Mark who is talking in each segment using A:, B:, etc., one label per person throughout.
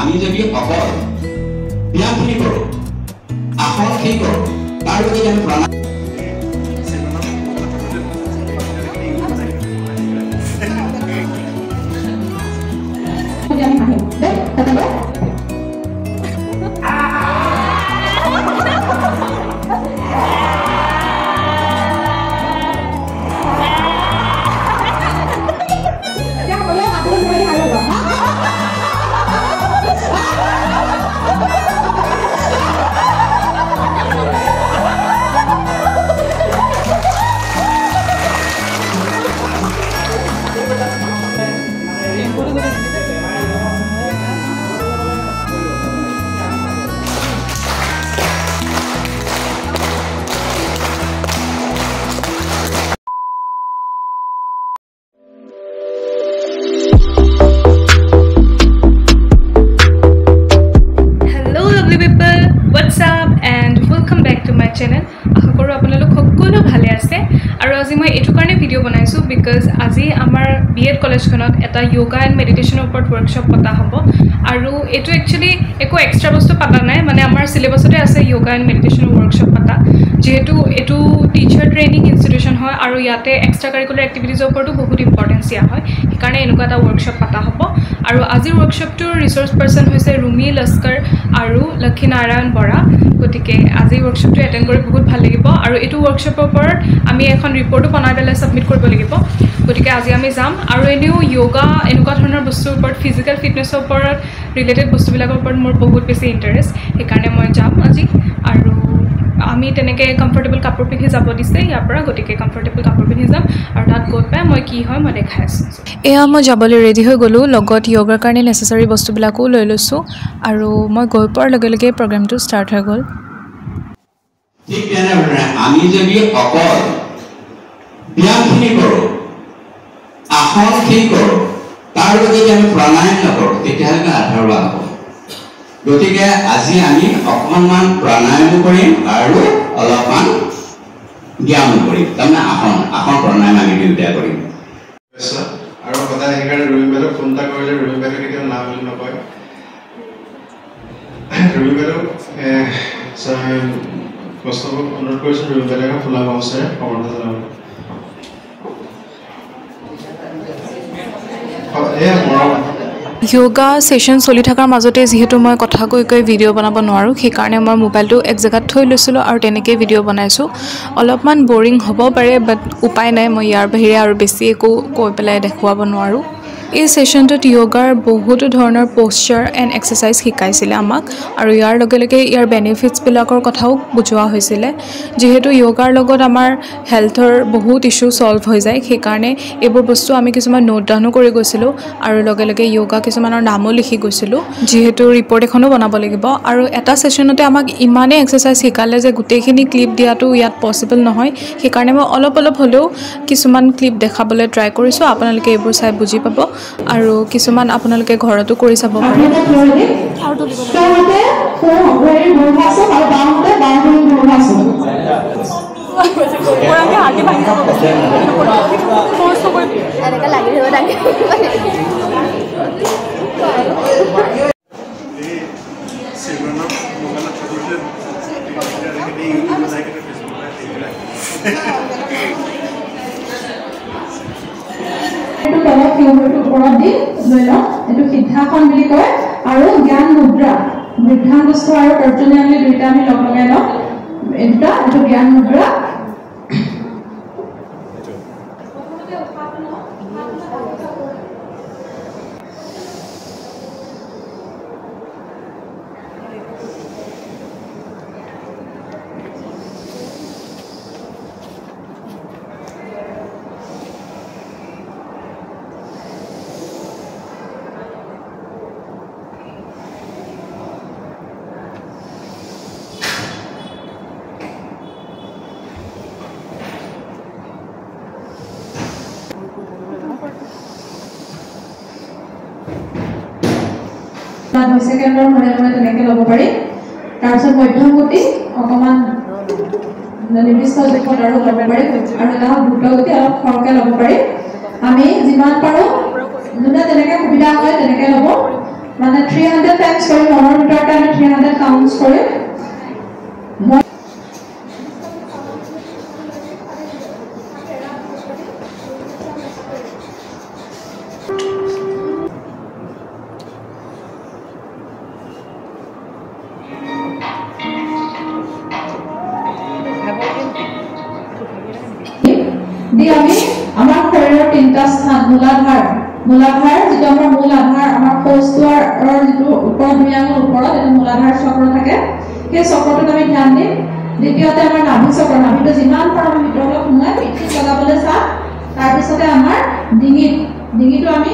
A: আমি যদি অকল ব্যায়ামখিনি কৰোঁ আসনখিনি কৰোঁ তাৰ লগতে আমি প্ৰাণায়াম
B: channel আশা কৰো আপোনালোক সকলো ভালে আছে আৰু আজি মই এটো কাৰণে ভিডিও বনাইছো বিকজ আজি আমাৰ বিএড কলেজখনত এটা যোগা এণ্ড মেডিটেশনৰ ওপৰত ওয়াৰ্কশ্বপ পতা হ'ব আৰু এটো একচুয়ালি একো এক্সট্ৰা বস্তু পতা নাই মানে আমাৰ সিলেবাসতে আছে যোগা এণ্ড মেডিটেশনৰ ওয়াৰ্কশ্বপ পতা যেহেতু এটো টিচাৰ ট্ৰেইনিং ইনষ্টিটিউচন হয় আৰু ইয়াতে এক্সট্ৰা কাৰিকুলাৰ এক্টিভিটিজৰ ওপৰতো বহুত ইম্পৰ্টেন্স দিয়া হয় সেইকাৰণে এনেকুৱা এটা ওয়াৰ্কশ্বপ পতা হ'ব আৰু আজিৰ ওয়াৰ্কশ্বপটোৰ ৰিসোৰ্স পাৰ্সন হৈছে ৰুমি লস্কৰ আৰু লক্ষীনাৰায়ণ বৰা গতিকে আজি ওয়াৰ্কশ্বপটো এটেন্ড কৰি বহুত ভাল লাগিব আৰু এটো ওয়াৰ্কশ্বপৰ ওপৰত আমি এখন ৰিপৰ্টও বনাই পেলাই সাবমিট কৰিব লাগিব গতিকে আজি আমি যাম আৰু এনেও যোগা এনেকুৱা ধৰণৰ বস্তুৰ ওপৰত ফিজিক্যাল ফিটনেছৰ ওপৰত ৰিলেটেড বস্তুবিলাকৰ ওপৰত মোৰ বহুত বেছি ইন্টাৰেষ্ট সেইকাৰণে মই যাম আজি আৰু আমি তেনেকে কমফৰ্টেবল কাপোৰ পিন্ধি যাব দিছে ইয়াৰ পৰা গতিকে কমফৰ্টেবল কাপোৰ পিন্ধি যাম আৰু তাত গৈ পাই মই কি হয় মই দেখাই আছো এয়া মই যাবলৈ ৰেডি হৈ গলো লগত যোগাৰ কাৰণে নেসেসাৰী বস্তুবিলাকও লৈ লৈছো আৰু মই গৈ পোৱাৰ লগে লগে প্ৰগ্ৰামটো ষ্টাৰ্ট হৈ গ'ল
A: ঠিক তেনেদৰে আমি যদি অকল ব্যায়ামখিনি কৰোঁ আসনখিনি কৰোঁ তাৰ লগতে আমি প্ৰাণায়াম নকৰোঁ তেতিয়াহ'লে আধৰুৱা হ'ব গতিকে আজি আমি অকণমান প্ৰাণায়াম কৰিম আৰু অলপমান ব্যায়াম কৰিম তাৰমানে আসন প্ৰাণায়াম আমি দুয়োটা কৰিম
C: আৰু কথা সেইকাৰণে ৰুমি বাইদেউ ফোন এটা কৰিলে ৰুমি বাইদেউ কেতিয়াও না বুলি নকয় ৰুমি বাইদেউ বস্তুবোৰ অনুৰোধ কৰিছোঁ ৰুমি বাইদেউক ফুলা গামোচাৰে সমৰ্থন জনাবলৈ
B: যোগা সেশন চলি থকাৰ মাজতে যেহেতু মই কথা কৈ ভিডিও বনাব নোৱাৰো সেই কাৰণে মই মোবাইলটো এক জায়গাত থৈ লৈছিলো আৰু তেনেকৈ ভিডিও বনাইছো অলপমান বোৰিং হ'ব পাৰে বাট উপায় নাই মই ইয়াৰ বাহিৰে আৰু বেছি একো কৈ পেলাই দেখুৱাব নোৱাৰো এই সেশনটোত যোগাৰ বহুতো ধৰণৰ পোশ্চাৰ এণ্ড এক্সাৰসাইজ শিকাইছিলে আমাক আৰু ইয়াৰ লগে লগে ইয়াৰ বেনিফিটছ বিলাকৰ কথাও বুজোৱা হৈছিলে যেহেতু যোগাৰ লগত আমাৰ হেলথৰ বহুত ইস্যু সলভ হৈ যায় সেই কাৰণে এইবোৰ বস্তু আমি কিছুমান নোট ডাউন কৰি গৈছিলো আৰু লগে লগে যোগা কিছুমানৰ নামও লিখি গৈছিলো যেহেতু ৰিপৰ্ট এখনো বনাব লাগিব আৰু এটা সেশনতে আমাক ইমানে এক্সাৰসাইজ শিকালে যে গোটেইখিনি ক্লিপ দিয়াটো ইয়াত পসিবল নহয় সেই কাৰণে মই অলপ হলেও কিছুমান ক্লিপ দেখাবলৈ ট্ৰাই কৰিছো আপোনালোকে এইবোৰ চাই বুজি পাব আৰু কিছুমান আপোনালোকে ঘৰতো কৰি চাব পাৰে ওপৰতে আগে বাঢ়ি যাব ফোৰ্স কৰি এনেকা লাগি হৈ থাকে
D: এইটো সিদ্ধাসন বুলি কয় আৰু জ্ঞান মুদ্ৰা বৃদ্ধাংগস্থ আৰু তৰ্জনী আমি দুইটা আমি লগ লগাই লওঁ এইটো জ্ঞান মুদ্ৰা সেকেন্ডৰ মনে তেনেকৈ ল'ব পাৰি তাৰপিছত মধ্যম গতি অকমান নিৰ্দিষ্ট জোখত আৰু ল'ব পাৰি আৰু এটা দ্ৰুত গতি অলপ খৰকৈ ল'ব পাৰি আমি যিমান পাৰোঁ যোনে তেনেকৈ সুবিধা হয় তেনেকৈ ল'ব মানে 300 টাইমছ কৰি মনৰ ভিতৰতে আমি 300 কাউণ্টছ কৰিম দি আমি আমাৰ শৰীৰৰ তিনটা স্থান মূলাধাৰ যেটো আমাৰ মূল আধাৰ আমাৰ কোষটোৰ যেটো ওপৰত ধুনীয়াকৈ ওপৰত এটা মূলাধাৰ চক্ৰ থাকে সেই চক্ৰটোত আমি ধ্যান দিম দ্বিতীয়তে আমাৰ নাভি চক্ৰ নাভিটো যিমান পাৰো আমি ভিতৰলৈ সোমাই পিঠিত লগাবলৈ চাম তাৰ পিছতে আমাৰ ডিঙিটো আমি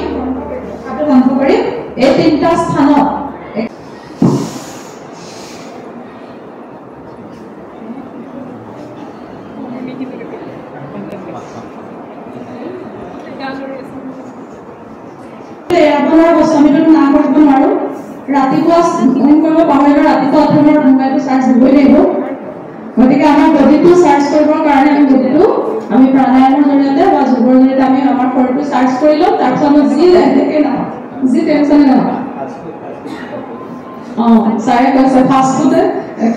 D: হাতটো বন্ধ কৰি এই তিনটা স্থানত আপোনাৰ বস্তুটো না কৰিব নোৱাৰো ৰাতিপুৱা কৰিব পাহৰিলে ৰাতিপুৱা আপোনাৰ মোবাইলটো চাৰ্জ দিবই লাগিব গতিকে আমাৰ বডিটো চাৰ্জ কৰিবৰ কাৰণে আমি প্ৰাণায়ামৰ জৰিয়তে বা যোগৰ জৰিয়তে আমি আমাৰ শৰীৰটো চাৰ্জ কৰি লওঁ তাৰপিছত আমি যি টেনচনে নহয় চাৰে কৈছে ফাষ্ট ফুড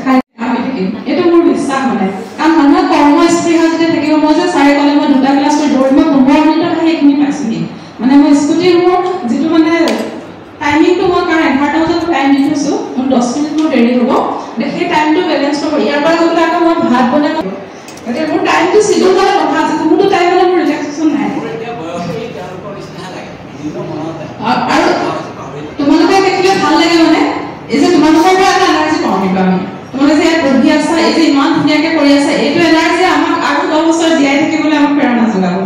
D: খাই আমি থাকিম এইটো মোৰ বিশ্বাস মানে কাৰণ মানুহৰ কৰ্মস্পৃহা যদি থাকিব মই যে চাৰে ক'লে মই 2টা ক্লাছ কৰি দৌৰিব 15 মিনিটত আহি এইখিনি পাইছোহি মানে মই স্কুটিৰ মোৰ যিটো মানে টাইমিংটো মই কাৰণ 11টা বজাত টাইম দি থৈছোঁ মোৰ 10 মিনিট মোৰ দেৰি হ'ব সেই টাইমটো বেলেঞ্চ কৰিব ইয়াৰ পৰা গৈ পেলাই আকৌ মই ভাত বনাই গতিকে মোৰ টাইমটো চিডিউল কৰা কথা আছে কোনোটো টাইম মানে মোৰ ৰিলেক্সেশ্যন নাই আৰু তোমালোকে দেখিলে ভাল লাগে মানে এই যে তোমালোকৰ পৰা এটা এনাৰ্জি পাওঁ কিন্তু আমি তোমালোকে যে পঢ়ি আছা এই যে ইমান ধুনীয়াকৈ কৰি আছা এইটো এনাৰ্জি আমাক আৰু 10 বছৰ জীয়াই থাকিবলৈ আমাক প্ৰেৰণা যোগাব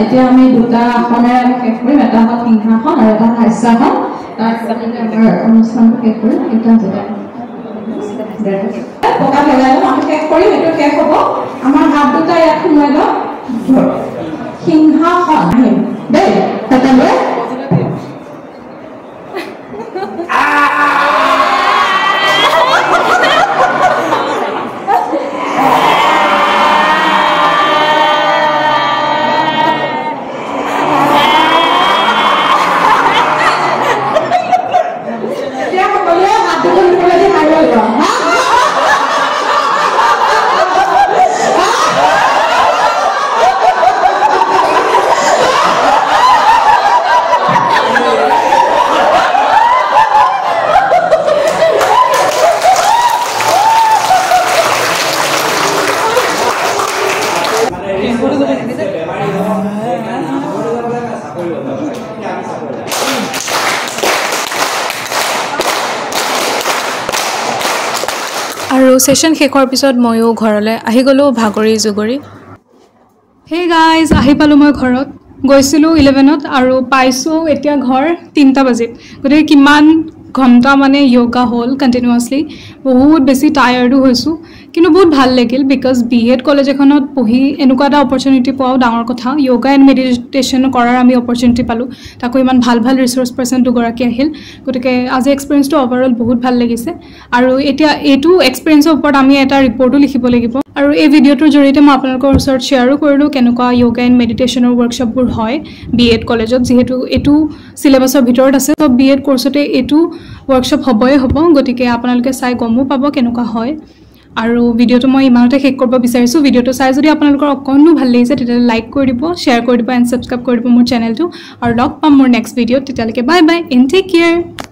D: এতিয়া আমি 2টা আসনেৰে আমি শেষ কৰিম এটা হ'ল সিংহাসন আৰু এটা হাস্যাসন তাৰপিছত আমাৰ অনুষ্ঠানটো শেষ কৰিম এটা পকাত লগাই লম আমি শেষ কৰিম এইটো শেষ হ'ব আমাৰ হাত দুটা ইয়াত সোমাই লম সিংহাসন আহিম দেই সকলোৱে
B: আৰু সেশন শেষৰ পিছত ময়ো ঘৰলৈ আহি গ'লো ভাগৰি জুগৰি হে গাইজ আহি পালোঁ মই ঘৰত গৈছিলোঁ 11ত আৰু পাইছোঁ এতিয়া ঘৰ 3টা বাজিত গতিকে কিমান ঘণ্টা মানে য়োগা হ'ল কণ্টিনিউৱাছলি বহুত বেছি টায়াৰ্ডো হৈছোঁ কিন্তু বহুত ভাল লাগিল বিকজ BEd কলেজ এখনত পঢ়ি এনেকুৱা এটা অপৰচুনিটি পোৱাও ডাঙৰ কথা য়োগা এণ্ড মেডিটেশ্যন কৰাৰ আমি অপৰচুনিটি পালোঁ তাকো ইমান ভাল ৰিচোৰ্চ পাৰ্চন দুগৰাকী আহিল গতিকে আজি এক্সপিৰিয়েঞ্চটো অভাৰঅল বহুত ভাল লাগিছে আৰু এতিয়া এইটো এক্সপিৰিয়েঞ্চৰ ওপৰত আমি এটা ৰিপৰ্টো লিখিব লাগিব আৰু এই ভিডিঅ'টোৰ জৰিয়তে মই আপোনালোকৰ ওচৰত শ্বেয়াৰো কৰিলোঁ কেনেকুৱা য়োগা এণ্ড মেডিটেশ্যনৰ ৱৰ্কশ্বপবোৰ হয় BEd কলেজত যিহেতু এইটো চিলেবাছৰ ভিতৰত আছে তো BEd কোৰ্চতে এইটো ৱৰ্কশ্বপ হ'বই হ'ব গতিকে আপোনালোকে চাই গমো পাব কেনেকুৱা হয় আৰু ভিডিঅ'টো মই ইমানতে শেষ কৰিব বিচাৰিছোঁ ভিডিঅ'টো চাই যদি আপোনালোকৰ অকণো ভাল লাগিছে তেতিয়াহ'লে লাইক কৰি দিব শ্বেয়াৰ কৰি দিব এণ্ড ছাবস্ক্ৰাইব কৰি দিব মোৰ চেনেলটো আৰু লগ পাম মোৰ নেক্সট ভিডিঅ'ত তেতিয়ালৈকে bye bye and take care